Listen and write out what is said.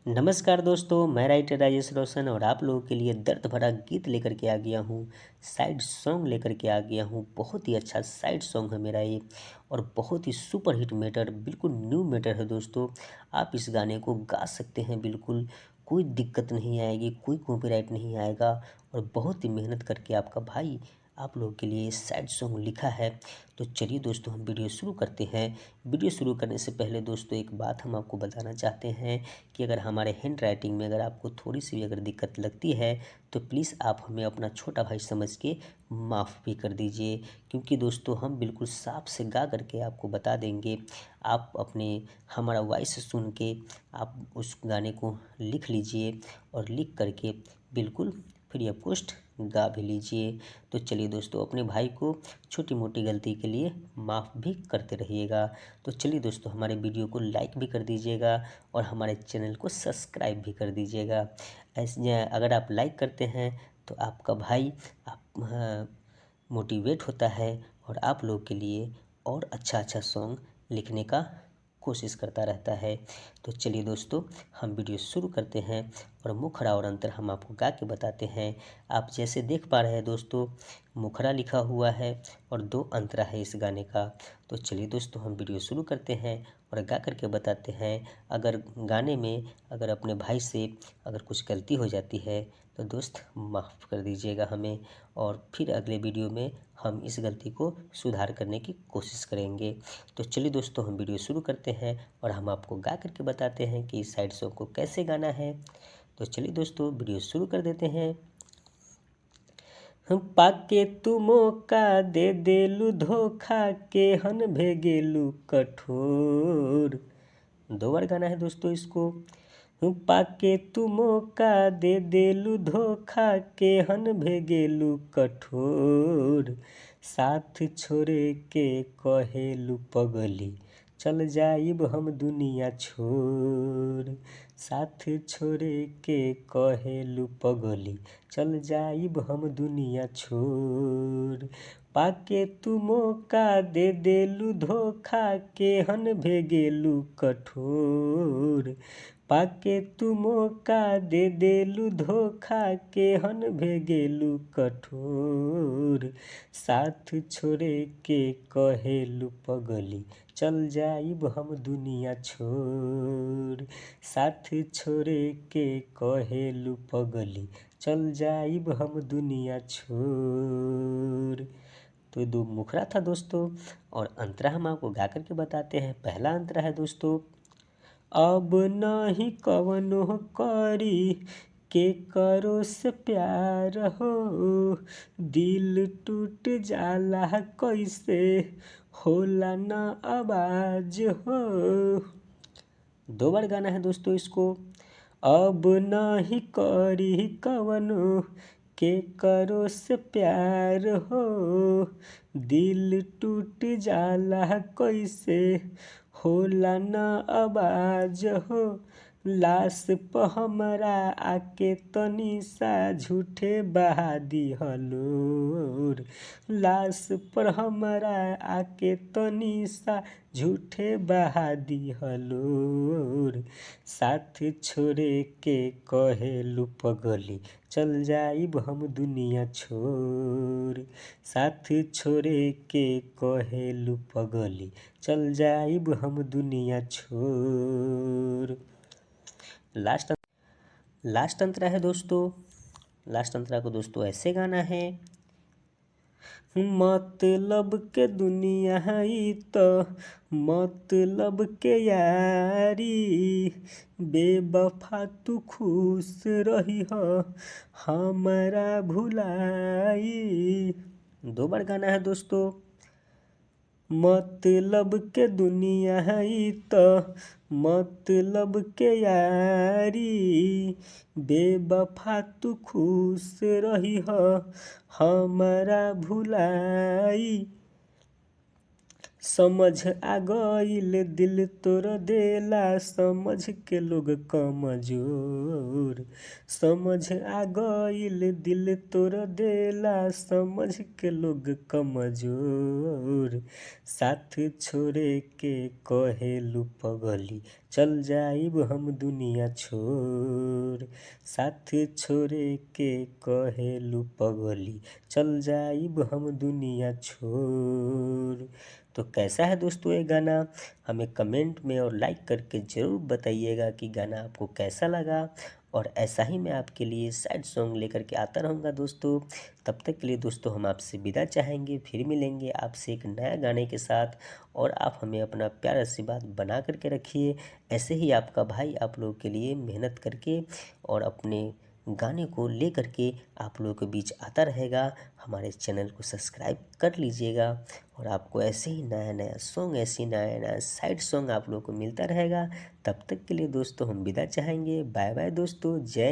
नमस्कार दोस्तों, मैं राइटर राजेश रोशन और आप लोगों के लिए दर्द भरा गीत लेकर के आ गया हूँ। सैड सॉन्ग लेकर के आ गया हूँ। बहुत ही अच्छा सैड सॉन्ग है मेरा ये और बहुत ही सुपर हिट मैटर, बिल्कुल न्यू मैटर है दोस्तों। आप इस गाने को गा सकते हैं बिल्कुल, कोई दिक्कत नहीं आएगी, कोई कॉपीराइट नहीं आएगा और बहुत ही मेहनत करके आपका भाई आप लोगों के लिए सैड सॉन्ग लिखा है। तो चलिए दोस्तों, हम वीडियो शुरू करते हैं। वीडियो शुरू करने से पहले दोस्तों एक बात हम आपको बताना चाहते हैं कि अगर हमारे हैंड राइटिंग में अगर आपको थोड़ी सी भी अगर दिक्कत लगती है तो प्लीज़ आप हमें अपना छोटा भाई समझ के माफ़ भी कर दीजिए, क्योंकि दोस्तों हम बिल्कुल साफ से गा करके आपको बता देंगे। आप अपने हमारा वॉइस सुन के आप उस गाने को लिख लीजिए और लिख करके बिल्कुल फ्री ऑफ कॉस्ट गा भी लीजिए। तो चलिए दोस्तों, अपने भाई को छोटी मोटी गलती के लिए माफ़ भी करते रहिएगा। तो चलिए दोस्तों, हमारे वीडियो को लाइक भी कर दीजिएगा और हमारे चैनल को सब्सक्राइब भी कर दीजिएगा। ऐसे अगर आप लाइक करते हैं तो आपका भाई आप मोटिवेट होता है और आप लोग के लिए और अच्छा अच्छा सॉन्ग लिखने का कोशिश करता रहता है। तो चलिए दोस्तों, हम वीडियो शुरू करते हैं और मुखड़ा और अंतर हम आपको गा के बताते हैं। आप जैसे देख पा रहे हैं दोस्तों, मुखड़ा लिखा हुआ है और 2 अंतरा है इस गाने का। तो चलिए दोस्तों, हम वीडियो शुरू करते हैं और गा करके बताते हैं। अगर गाने में अगर अपने भाई से अगर कुछ गलती हो जाती है तो दोस्त माफ़ कर दीजिएगा हमें, और फिर अगले वीडियो में हम इस गलती को सुधार करने की कोशिश करेंगे। तो चलिए दोस्तों, हम वीडियो शुरू करते हैं और हम आपको गा करके बताते हैं कि इस साइड सॉन्ग को कैसे गाना है। तो चलिए दोस्तों, वीडियो शुरू कर देते हैं। पाके तू मौका दे देलू धोखा के हन भेगेलू कठोर। 2 बार गाना है दोस्तों इसको। पाके तू मौका दे देलू धोखा के हन भेगेलू कठोर। साथ छोड़े के कहेलू पगली चल जाइब हम दुनिया छोड़। साथ छोड़े के कहेलू पगली चल जाइब हम दुनिया छोड़। पाके तू मौका दे देलू धोखा के हन भेगेलू कठोर। पाके तू मौका दे देलू धोखा के हन भेगेलू कठोर। साथ छोड़े के कहेलू पगली चल जाइब हम दुनिया छोड़। साथ छोड़े के कहेलू पगली चल जाइब हम दुनिया छोड़। तो ये 2 मुखड़ा था दोस्तों और अंतरा हम आपको गा करके बताते हैं। पहला अंतरा है दोस्तों, अब नहीं कवनो करी के करो से प्यार हो। दिल टूट जाला कैसे होला ना आवाज हो। 2 बार गाना है दोस्तों इसको। अब नहीं करी कवनो के करो से प्यार हो। दिल टूट जाला कैसे होला ना आवाज हो। लाश प हमरा आके तनी सा झूठे बहा दिहलोर। लाश पर हमरा आके तनी सा झूठे बहा दिहलोर। साथ छोड़े के कहेलू पगली चल जाइब हम दुनिया छोड़। साथ छोड़े के कहेलू पगली चल जाइब हम दुनिया छोड़। लास्ट अंतरा है दोस्तों। लास्ट अंतरा को दोस्तों ऐसे गाना है। मतलब के दुनिया ई तो मतलब के यारी। बेवफा तू खुश रही हो हमारा भुलाई। 2 बार गाना है दोस्तों। मतलब के दुनिया ई तो मतलब के यारी। बेवफा तू खुश रही हो हमारा भुलाई। समझ आ गईल दिल तोर देला समझ के लोग कमजोर। समझ आ गईल दिल तोर देला समझ के लोग कमजोर। साथ छोड़े के कहेलू पगली चल जाइब हम दुनिया छोड़। साथ छोड़े के कहेलू पगली चल जाइब हम दुनिया छोड़। तो कैसा है दोस्तों ये गाना, हमें कमेंट में और लाइक करके ज़रूर बताइएगा कि गाना आपको कैसा लगा। और ऐसा ही मैं आपके लिए सैड सॉन्ग लेकर के आता रहूँगा दोस्तों। तब तक के लिए दोस्तों हम आपसे विदा चाहेंगे, फिर मिलेंगे आपसे एक नया गाने के साथ। और आप हमें अपना प्यार आशीर्वाद बना करके रखिए। ऐसे ही आपका भाई आप लोगों के लिए मेहनत करके और अपने गाने को ले करके आप लोगों के बीच आता रहेगा। हमारे चैनल को सब्सक्राइब कर लीजिएगा और आपको ऐसे ही नया नया सॉन्ग, ऐसी नया नया साइड सॉन्ग आप लोगों को मिलता रहेगा। तब तक के लिए दोस्तों हम विदा चाहेंगे। बाय बाय दोस्तों, जय